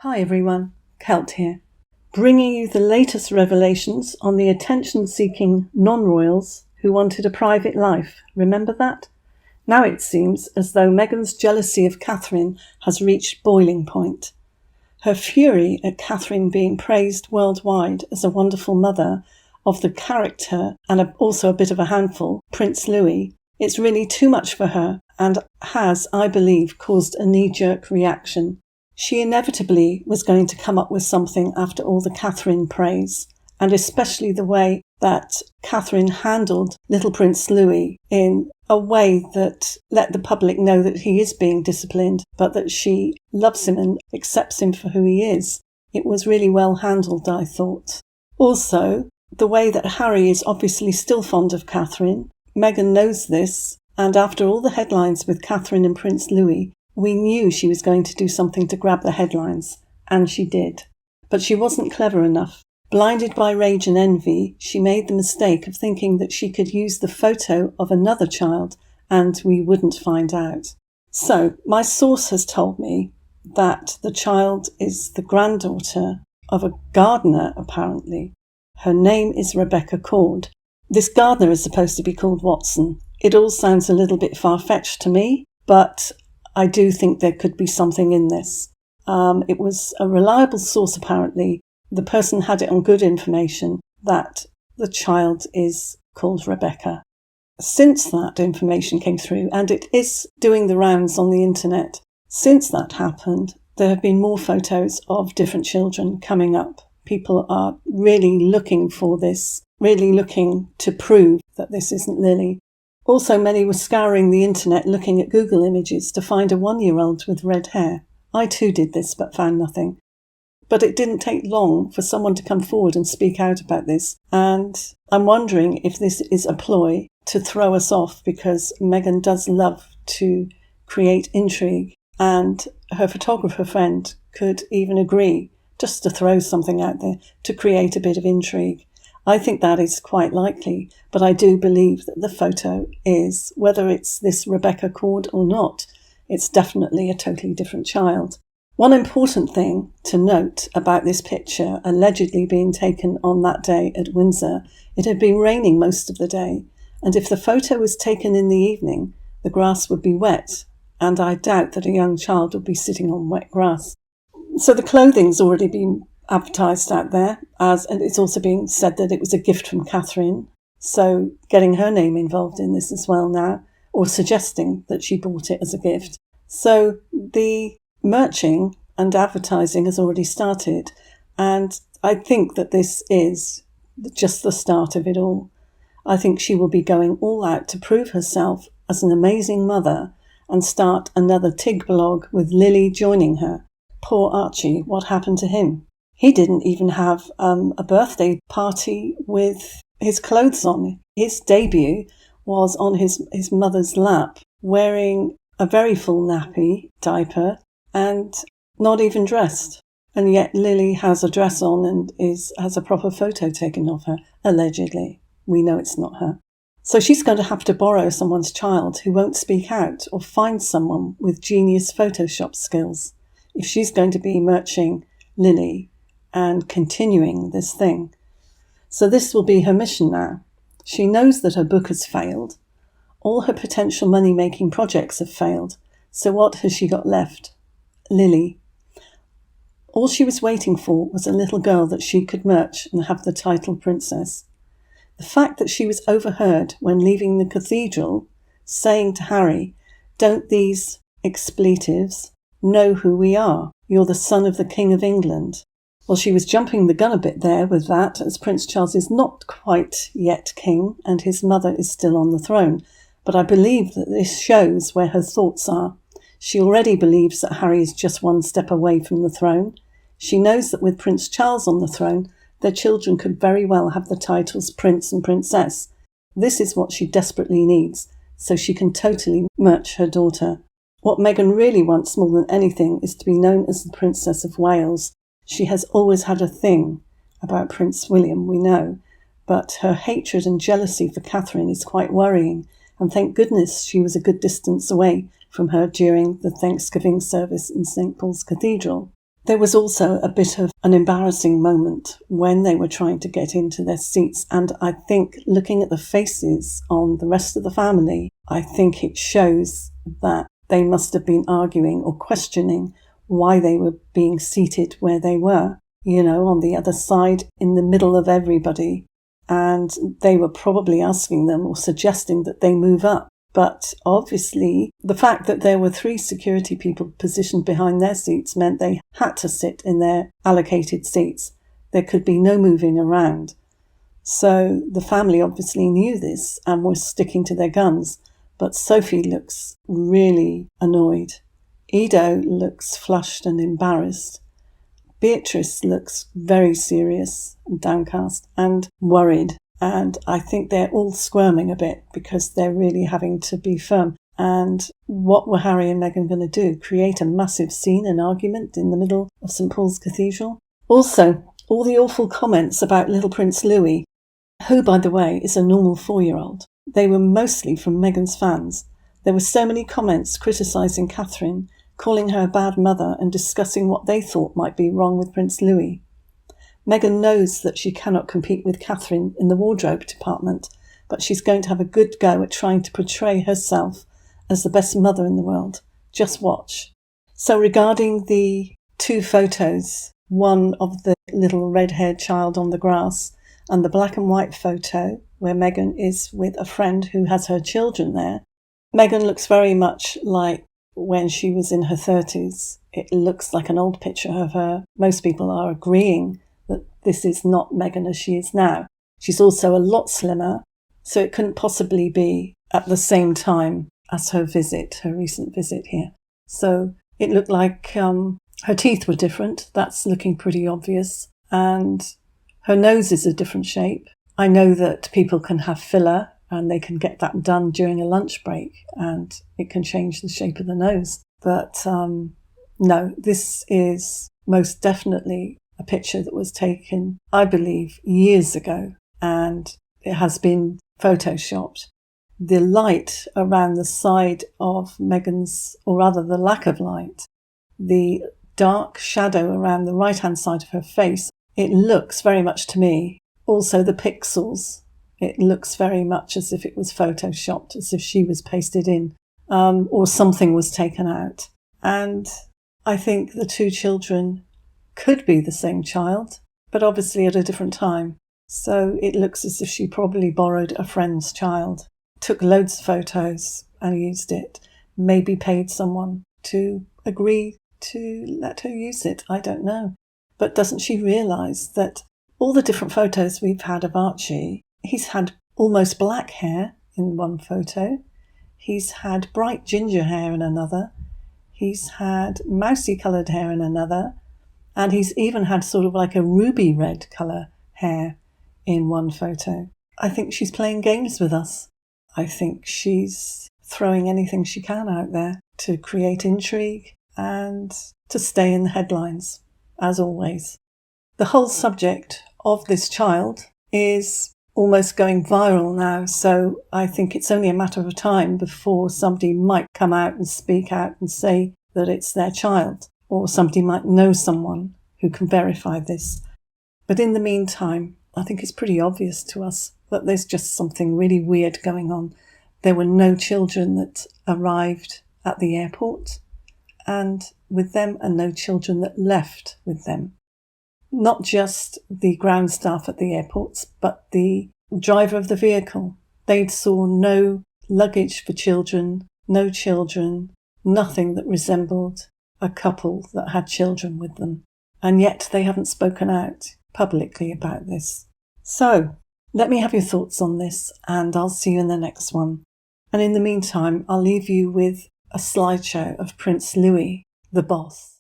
Hi everyone, Kelt here, bringing you the latest revelations on the attention-seeking non-royals who wanted a private life. Remember that? Now it seems as though Meghan's jealousy of Catherine has reached boiling point. Her fury at Catherine being praised worldwide as a wonderful mother of the character and also a bit of a handful, Prince Louis, it's really too much for her and has, I believe, caused a knee-jerk reaction. She inevitably was going to come up with something after all the Catherine praise, and especially the way that Catherine handled little Prince Louis in a way that let the public know that he is being disciplined, but that she loves him and accepts him for who he is. It was really well handled, I thought. Also, the way that Harry is obviously still fond of Catherine. Meghan knows this, and after all the headlines with Catherine and Prince Louis, we knew she was going to do something to grab the headlines, and she did. But she wasn't clever enough. Blinded by rage and envy, she made the mistake of thinking that she could use the photo of another child and we wouldn't find out. So, my source has told me that the child is the granddaughter of a gardener, apparently. Her name is Rebecca Cord. This gardener is supposed to be called Watson. It all sounds a little bit far-fetched to me, but I do think there could be something in this. It was a reliable source, apparently. The person had it on good information that the child is called Rebecca. Since that information came through, and it is doing the rounds on the internet, since that happened, there have been more photos of different children coming up. People are really looking for this, really looking to prove that this isn't Lily. Also, many were scouring the internet looking at Google images to find a 1-year-old with red hair. I too did this, but found nothing. But it didn't take long for someone to come forward and speak out about this. And I'm wondering if this is a ploy to throw us off, because Meghan does love to create intrigue, and her photographer friend could even agree just to throw something out there to create a bit of intrigue. I think that is quite likely, but I do believe that the photo is, whether it's this Rebecca Cord or not, it's definitely a totally different child. One important thing to note about this picture allegedly being taken on that day at Windsor, it had been raining most of the day, and if the photo was taken in the evening, the grass would be wet, and I doubt that a young child would be sitting on wet grass. So the clothing's already been advertised out there, and it's also being said that it was a gift from Catherine, so getting her name involved in this as well now, or suggesting that she bought it as a gift. So the merching and advertising has already started, and I think that this is just the start of it all. I think she will be going all out to prove herself as an amazing mother and start another Tig blog with Lily joining her. Poor Archie, what happened to him? He didn't even have a birthday party with his clothes on. His debut was on his mother's lap, wearing a very full nappy diaper and not even dressed. And yet Lily has a dress on and has a proper photo taken of her, allegedly. We know it's not her. So she's going to have to borrow someone's child who won't speak out, or find someone with genius Photoshop skills, if she's going to be merching Lily and continuing this thing. So this will be her mission now. She knows that her book has failed. All her potential money-making projects have failed. So what has she got left? Lily. All she was waiting for was a little girl that she could merch and have the title princess. The fact that she was overheard when leaving the cathedral, saying to Harry, "Don't these expletives know who we are? You're the son of the King of England." Well, she was jumping the gun a bit there with that, as Prince Charles is not quite yet king and his mother is still on the throne. But I believe that this shows where her thoughts are. She already believes that Harry is just one step away from the throne. She knows that with Prince Charles on the throne, their children could very well have the titles Prince and Princess. This is what she desperately needs, so she can totally merch her daughter. What Meghan really wants more than anything is to be known as the Princess of Wales. She has always had a thing about Prince William, we know, but her hatred and jealousy for Catherine is quite worrying, and thank goodness she was a good distance away from her during the Thanksgiving service in St. Paul's Cathedral. There was also a bit of an embarrassing moment when they were trying to get into their seats, and I think looking at the faces on the rest of the family, I think it shows that they must have been arguing or questioning why they were being seated where they were, on the other side, in the middle of everybody. And they were probably asking them or suggesting that they move up. But obviously, the fact that there were 3 security people positioned behind their seats meant they had to sit in their allocated seats. There could be no moving around. So the family obviously knew this and was sticking to their guns. But Sophie looks really annoyed. Edo looks flushed and embarrassed. Beatrice looks very serious and downcast and worried. And I think they're all squirming a bit because they're really having to be firm. And what were Harry and Meghan going to do? Create a massive scene and argument in the middle of St. Paul's Cathedral? Also, all the awful comments about little Prince Louis, who, by the way, is a normal 4-year-old. They were mostly from Meghan's fans. There were so many comments criticising Catherine, calling her a bad mother and discussing what they thought might be wrong with Prince Louis. Meghan knows that she cannot compete with Catherine in the wardrobe department, but she's going to have a good go at trying to portray herself as the best mother in the world. Just watch. So regarding the 2 photos, one of the little red-haired child on the grass and the black and white photo where Meghan is with a friend who has her children there, Meghan looks very much like when she was in her 30s. It looks like an old picture of her. Most people are agreeing that this is not Meghan as she is now. She's also a lot slimmer, so it couldn't possibly be at the same time as her recent visit here. So it looked like her teeth were different. That's looking pretty obvious. And her nose is a different shape. I know that people can have filler and they can get that done during a lunch break and it can change the shape of the nose. But no, this is most definitely a picture that was taken, I believe, years ago, and it has been photoshopped. The light around the side of Meghan's, or rather the lack of light, the dark shadow around the right-hand side of her face, it looks very much to me. Also the pixels, it looks very much as if it was photoshopped, as if she was pasted in, or something was taken out. And I think the 2 children could be the same child, but obviously at a different time. So it looks as if she probably borrowed a friend's child, took loads of photos and used it, maybe paid someone to agree to let her use it. I don't know. But doesn't she realise that all the different photos we've had of Archie, he's had almost black hair in one photo, he's had bright ginger hair in another, he's had mousy coloured hair in another, and he's even had sort of like a ruby red colour hair in one photo. I think she's playing games with us. I think she's throwing anything she can out there to create intrigue and to stay in the headlines, as always. The whole subject of this child is almost going viral now, so I think it's only a matter of time before somebody might come out and speak out and say that it's their child, or somebody might know someone who can verify this. But in the meantime, I think it's pretty obvious to us that there's just something really weird going on. There were no children that arrived at the airport, and with them, and no children that left with them. Not just the ground staff at the airports, but the driver of the vehicle. They saw no luggage for children, no children, nothing that resembled a couple that had children with them. And yet they haven't spoken out publicly about this. So, let me have your thoughts on this, and I'll see you in the next one. And in the meantime, I'll leave you with a slideshow of Prince Louis, the boss.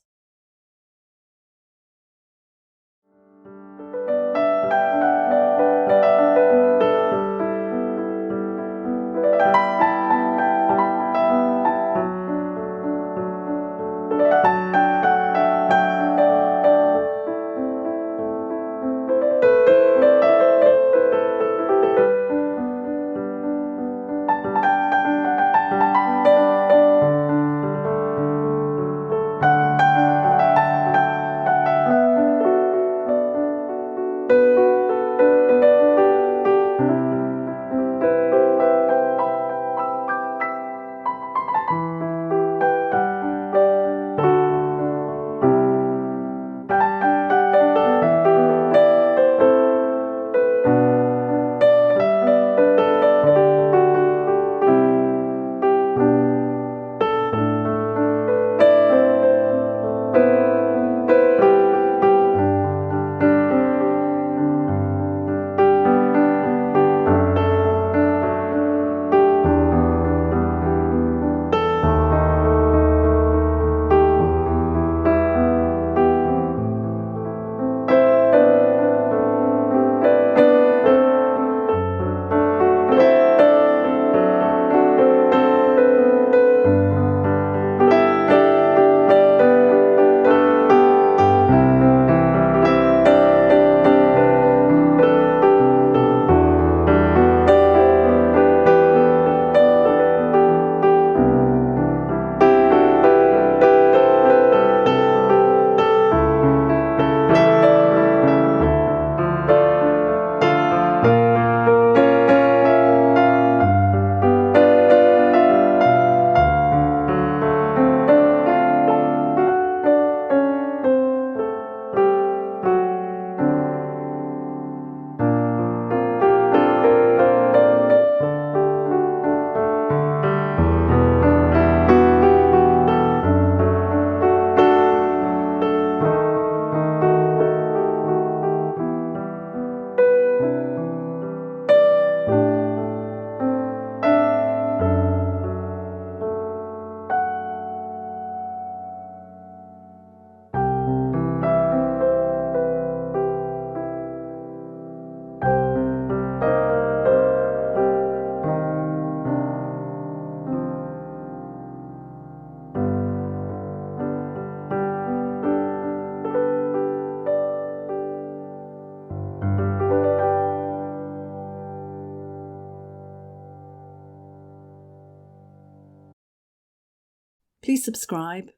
Please subscribe,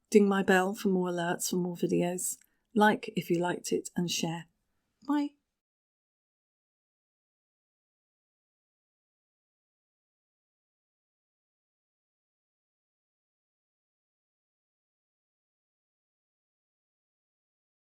ding my bell for more alerts for more videos, like if you liked it, and share. Bye.